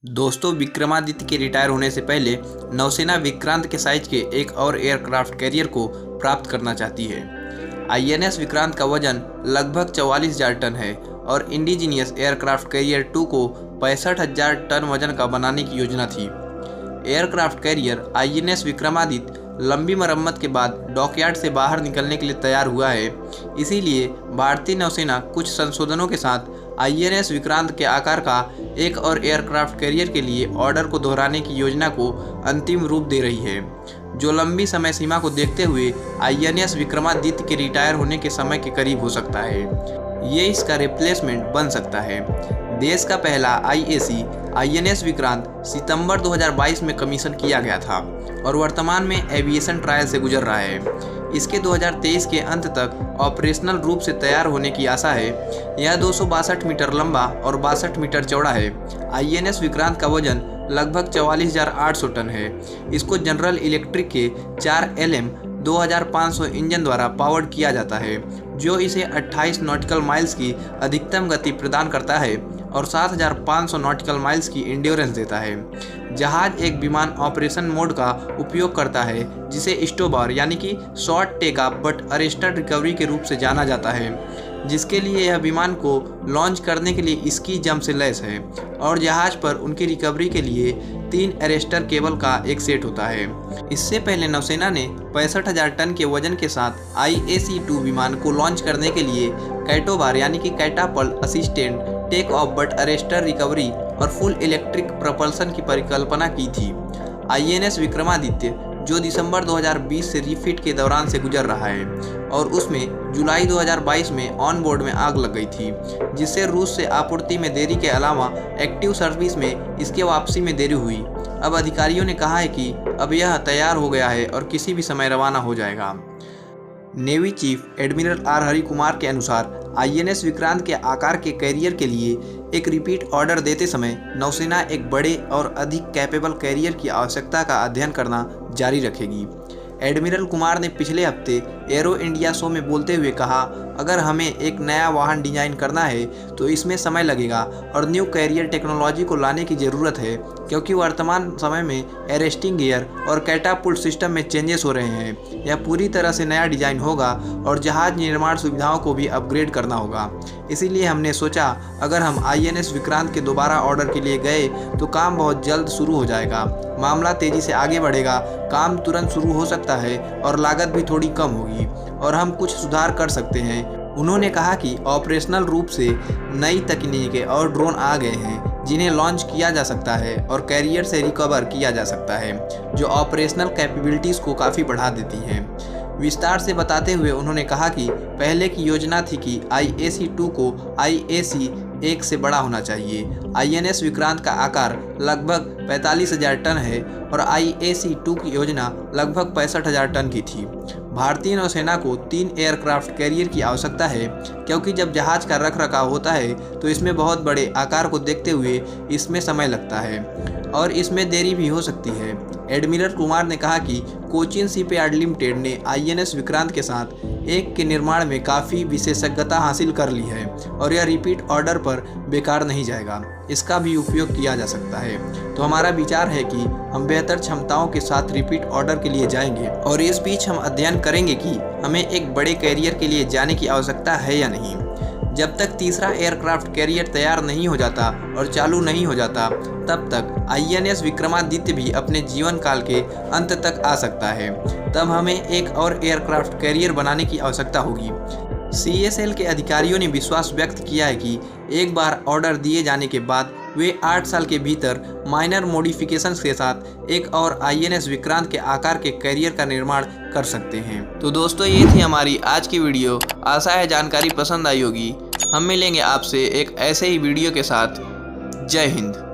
दोस्तों, विक्रमादित्य के रिटायर होने से पहले नौसेना विक्रांत के साइज के एक और एयरक्राफ्ट कैरियर को प्राप्त करना चाहती है। आईएनएस विक्रांत का वजन लगभग 44,000 टन है और इंडिजीनियस एयरक्राफ्ट कैरियर 2 को 65,000 टन वजन का बनाने की योजना थी। एयरक्राफ्ट कैरियर आईएनएस विक्रमादित्य लंबी मरम्मत के बाद डॉकयार्ड से बाहर निकलने के लिए तैयार हुआ है। इसीलिए भारतीय नौसेना कुछ संशोधनों के साथ आईएनएस विक्रांत के आकार का एक और एयरक्राफ्ट कैरियर के लिए ऑर्डर को दोहराने की योजना को अंतिम रूप दे रही है, जो लंबी समय सीमा को देखते हुए आईएनएस विक्रमादित्य के रिटायर होने के समय के करीब हो सकता है। ये इसका रिप्लेसमेंट बन सकता है। देश का पहला आईएसी आईएनएस विक्रांत सितंबर 2022 में कमीशन किया गया था और वर्तमान में एविएशन ट्रायल से गुजर रहा है। इसके 2023 के अंत तक ऑपरेशनल रूप से तैयार होने की आशा है। यह 262 मीटर लंबा और 62 मीटर चौड़ा है। आईएनएस विक्रांत का वजन लगभग 44,800 टन है। इसको जनरल इलेक्ट्रिक के 4 LM 2500 इंजन द्वारा पावर्ड किया जाता है, जो इसे 28 नॉटिकल माइल्स की अधिकतम गति प्रदान करता है और 7,500 नॉटिकल माइल्स की इंड्योरेंस देता है। जहाज एक विमान ऑपरेशन मोड का उपयोग करता है, जिसे स्टोबार यानी कि short take off but arrested recovery के रूप से जाना जाता है, जिसके लिए यह विमान को लॉन्च करने के लिए स्की जंप से लैस है और जहाज पर उनकी रिकवरी के लिए 3 अरेस्टर केबल का एक सेट होता है। इससे पहले नौसेना ने 65,000 टन के वजन के साथ IAC-2 विमान को लॉन्च करने के लिए कैटोबार यानी कि catapult assistant take off but arrester recovery और फुल इलेक्ट्रिक प्रपल्सन की परिकल्पना की थी। आईएनएस विक्रमादित्य, जो दिसंबर 2020 से रिफिट के दौरान से गुजर रहा है और उसमें जुलाई 2022 में ऑन बोर्ड में आग लग गई थी, जिससे रूस से आपूर्ति में देरी के अलावा एक्टिव सर्विस में इसके वापसी में देरी हुई। अब अधिकारियों ने कहा है कि अब यह तैयार हो गया है और किसी भी समय रवाना हो जाएगा। Navy chief admiral R Hari Kumar के अनुसार आईएनएस विक्रांत के आकार के कैरियर के लिए एक रिपीट ऑर्डर देते समय नौसेना एक बड़े और अधिक कैपेबल कैरियर की आवश्यकता का अध्ययन करना जारी रखेगी। एडमिरल कुमार ने पिछले हफ्ते एरो इंडिया शो में बोलते हुए कहा, अगर हमें एक नया वाहन डिजाइन करना है तो इसमें समय लगेगा और न्यू कैरियर टेक्नोलॉजी को लाने की ज़रूरत है, क्योंकि वर्तमान समय में एरेस्टिंग गियर और कैटापुल्ट सिस्टम में चेंजेस हो रहे हैं। यह पूरी तरह से नया डिज़ाइन होगा और जहाज निर्माण सुविधाओं को भी अपग्रेड करना होगा। इसीलिए हमने सोचा, अगर हम आईएनएस विक्रांत के दोबारा ऑर्डर के लिए गए तो काम बहुत जल्द शुरू हो जाएगा, मामला तेज़ी से आगे बढ़ेगा, काम तुरंत शुरू हो सकता है और लागत भी थोड़ी कम होगी और हम कुछ सुधार कर सकते हैं। उन्होंने कहा कि ऑपरेशनल रूप से नई तकनीकें और ड्रोन आ गए हैं जिन्हें लॉन्च किया जा सकता है और कैरियर से रिकवर किया जा सकता है, जो ऑपरेशनल कैपेबिलिटीज़ को काफ़ी बढ़ा देती हैं। विस्तार से बताते हुए उन्होंने कहा कि पहले की योजना थी कि IAC-2 को IAC-1 से बड़ा होना चाहिए। आईएनएस विक्रांत का आकार लगभग 45,000 टन है और IAC-2 की योजना लगभग 65,000 टन की थी। भारतीय नौसेना को 3 एयरक्राफ्ट कैरियर की आवश्यकता है, क्योंकि जब जहाज का रखरखाव होता है तो इसमें बहुत बड़े आकार को देखते हुए इसमें समय लगता है और इसमें देरी भी हो सकती है। एडमिरल कुमार ने कहा कि कोचिन शिपयार्ड लिमिटेड ने आईएनएस विक्रांत के साथ एक के निर्माण में काफ़ी विशेषज्ञता हासिल कर ली है और यह रिपीट ऑर्डर पर बेकार नहीं जाएगा, इसका भी उपयोग किया जा सकता है। तो हमारा विचार है कि हम बेहतर क्षमताओं के साथ रिपीट ऑर्डर के लिए जाएंगे और इस बीच हम अध्ययन करेंगे कि हमें एक बड़े कैरियर के लिए जाने की आवश्यकता है या नहीं। जब तक तीसरा एयरक्राफ्ट कैरियर तैयार नहीं हो जाता और चालू नहीं हो जाता, तब तक आईएनएस विक्रमादित्य भी अपने जीवन काल के अंत तक आ सकता है। तब हमें एक और एयरक्राफ्ट कैरियर बनाने की आवश्यकता होगी। CSL के अधिकारियों ने विश्वास व्यक्त किया है कि एक बार ऑर्डर दिए जाने के बाद वे 8 साल के भीतर माइनर मॉडिफिकेशंस के साथ एक और आईएनएस विक्रांत के आकार के कैरियर का निर्माण कर सकते हैं। तो दोस्तों, ये थी हमारी आज की वीडियो। आशा है जानकारी पसंद आई होगी। हम मिलेंगे आपसे एक ऐसे ही वीडियो के साथ। जय हिंद।